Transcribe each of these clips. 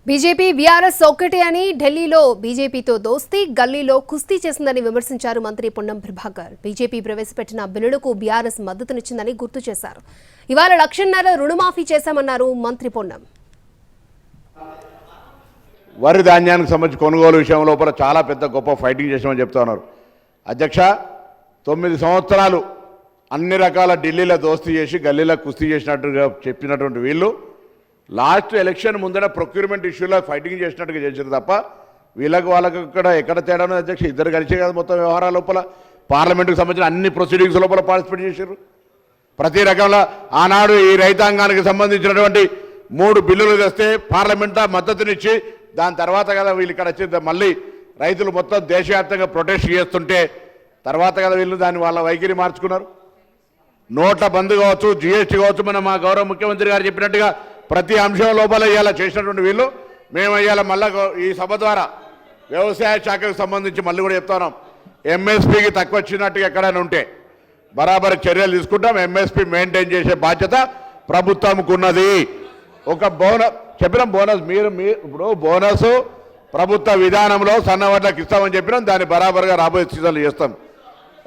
BJP BRS ఒక్కటే అని ఢిల్లీలో బీజేపీతో దోస్తీ గల్లీలో కుస్తీ చేసిందని విమర్శించారు మంత్రి పొన్నం ప్రభాకర్. బీజేపీ ప్రవేశపెట్టిన బిల్లులకు బీఆర్ఎస్ మద్దతునిచ్చిందని గుర్తు చేశారు. ఇవాళ 1,00,000 రుణమాఫీ చేశామన్నారు మంత్రి పొన్నం. వరి ధాన్యానికి సంబంధించి కొనుగోలు విషయం లోపల చాలా పెద్ద గొప్ప ఫైటింగ్ చేశామని చెప్తా ఉన్నారు. అధ్యక్ష, 9 సంవత్సరాలు అన్ని రకాల ఢిల్లీలో దోస్తీ చేసి గల్లీలో కుస్తీ చేసినట్టుగా చెప్పినటువంటి వీళ్ళు లాస్ట్ ఎలక్షన్ ముందర ప్రొక్యూర్మెంట్ ఇష్యూలో ఫైటింగ్ చేసినట్టుగా చేశారు తప్ప వాళ్ళకు ఎక్కడ తేడా ఉంది అధ్యక్ష? ఇద్దరు కలిసే కదా మొత్తం వ్యవహారాల లోపల పార్లమెంటుకు సంబంధించిన అన్ని ప్రొసీడింగ్స్ లోపల పార్టిసిపేట్ చేశారు. ప్రతి రకంలో ఆనాడు ఈ రైతాంగానికి సంబంధించినటువంటి 3 బిల్లులు తెస్తే పార్లమెంట్ మద్దతునిచ్చి దాని తర్వాత కదా వీళ్ళు ఇక్కడ వచ్చి మళ్ళీ రైతులు మొత్తం దేశవ్యాప్తంగా ప్రొటెస్ట్ చేస్తుంటే తర్వాత కదా వీళ్ళు దాన్ని వాళ్ళ వైఖరి మార్చుకున్నారు. నోట్ల బంద్ కావచ్చు, జిఎస్టీ కావచ్చు, మన మా గౌరవ ముఖ్యమంత్రి గారు చెప్పినట్టుగా ప్రతి అంశం లోపల ఇవాళ చేసినటువంటి వీళ్ళు మేము ఇవాళ మళ్ళీ ఈ సభ ద్వారా వ్యవసాయ శాఖకు సంబంధించి మళ్ళీ కూడా చెప్తున్నాం, ఎంఎస్పీకి తక్కువ వచ్చినట్టుగా ఎక్కడైనా ఉంటే బరాబర్ చర్యలు తీసుకుంటాం. ఎంఎస్పీ మెయింటైన్ చేసే బాధ్యత ప్రభుత్వంకు ఉన్నది. ఒక బోనస్ చెప్పినాం, మీరు ఇప్పుడు బోనస్ ప్రభుత్వ విధానంలో సన్నవడ్లకు ఇస్తామని చెప్పినాం, దాన్ని బరాబర్గా రాబోయే సీజన్లు చేస్తాం.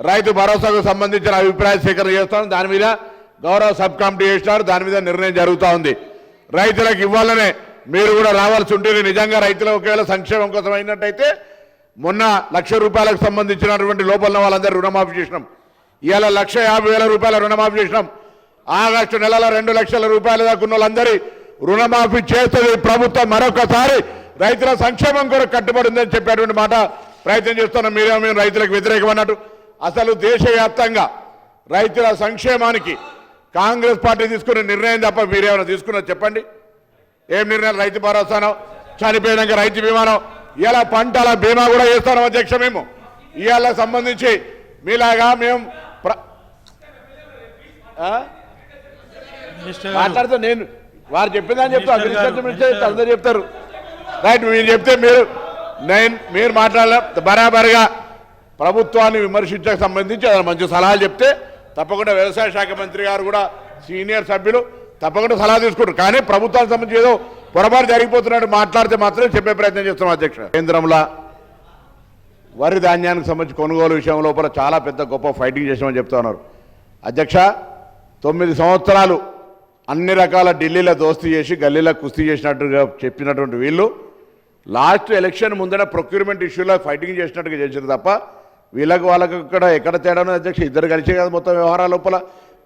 రైతు భరోసాకు సంబంధించిన అభిప్రాయ సేకరణ చేస్తాం, దాని మీద గౌరవ సబ్ కమిటీ చేసినారు, దాని మీద నిర్ణయం జరుగుతూ ఉంది. రైతులకు ఇవ్వాలనే మీరు కూడా రావాల్సి ఉంటుంది. నిజంగా రైతుల ఒకవేళ సంక్షేమం కోసం అయినట్టయితే మొన్న 1,00,000 రూపాయలకు సంబంధించినటువంటి లోపల వాళ్ళందరూ రుణమాఫీ చేసినాం. ఇవాళ 1,50,000 రూపాయల రుణమాఫీ చేసినాం. ఆగస్టు నెలలో 2,00,000 రూపాయల దాకా ఉన్న వాళ్ళందరి రుణమాఫీ చేస్తుంది ప్రభుత్వం. మరొకసారి రైతుల సంక్షేమం కొరకు కట్టుబడి ఉందని చెప్పేటువంటి మాట ప్రయత్నం చేస్తున్నాం. మేము రైతులకు వ్యతిరేకం అన్నట్టు. అసలు దేశవ్యాప్తంగా రైతుల సంక్షేమానికి కాంగ్రెస్ పార్టీ తీసుకున్న నిర్ణయం తప్ప మీరేమైనా తీసుకున్నా చెప్పండి? ఏం నిర్ణయం? రైతు భరోసానో, చనిపోయినాక రైతు బీమానో, ఇలా పంటల బీమా కూడా చేస్తాం అధ్యక్ష. మేము ఇవాళ సంబంధించి మీలాగా మేము మాట్లాడుతూ నేను వారు చెప్పిందని చెప్తాను, అందరూ చెప్తారు. రైట్, మీరు చెప్తే మీరు మాట్లాడలే బరాబరుగా ప్రభుత్వాన్ని విమర్శించడానికి సంబంధించి మంచి సలహాలు చెప్తే తప్పకుండా వ్యవసాయ శాఖ మంత్రి గారు కూడా సీనియర్ సభ్యులు తప్పకుండా సలహా తీసుకుంటారు. కానీ ప్రభుత్వానికి సంబంధించి ఏదో పొరపాటు జరిగిపోతున్నట్టు మాట్లాడితే మాత్రమే చెప్పే ప్రయత్నం చేస్తున్నాం అధ్యక్ష. కేంద్రంలో వరి ధాన్యానికి సంబంధించి కొనుగోలు విషయం లోపల చాలా పెద్ద గొప్ప ఫైటింగ్ చేసామని చెప్తా ఉన్నారు. అధ్యక్ష, 9 సంవత్సరాలు అన్ని రకాల ఢిల్లీలో దోస్తీ చేసి గల్లీలో కుస్తీ చేసినట్టుగా చెప్పినటువంటి వీళ్ళు లాస్ట్ ఎలక్షన్ ముందర ప్రొక్యూర్మెంట్ ఇష్యూలో ఫైటింగ్ చేసినట్టుగా చేశారు తప్ప వాళ్ళకు ఎక్కడ తేడా ఉంది అధ్యక్ష? ఇద్దరు కలిసే కదా మొత్తం వ్యవహారాల లోపల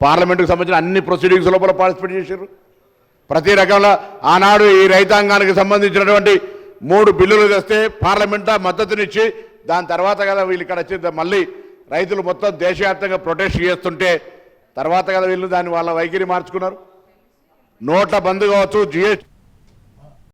పార్లమెంటుకు సంబంధించిన అన్ని ప్రొసీడింగ్స్ లోపల పార్టిసిపేట్ చేశారు. ప్రతి రకంలో ఆనాడు ఈ రైతాంగానికి సంబంధించినటువంటి 3 బిల్లులు తెస్తే పార్లమెంట్ మద్దతునిచ్చి దాని తర్వాత కదా వీళ్ళు ఇక్కడ వచ్చి మళ్ళీ రైతులు మొత్తం దేశవ్యాప్తంగా ప్రొటెస్ట్ చేస్తుంటే తర్వాత కదా వీళ్ళు దాన్ని వాళ్ళ వైఖరి మార్చుకున్నారు. నోట్ల బంద్ కావచ్చు, జిఎస్టీ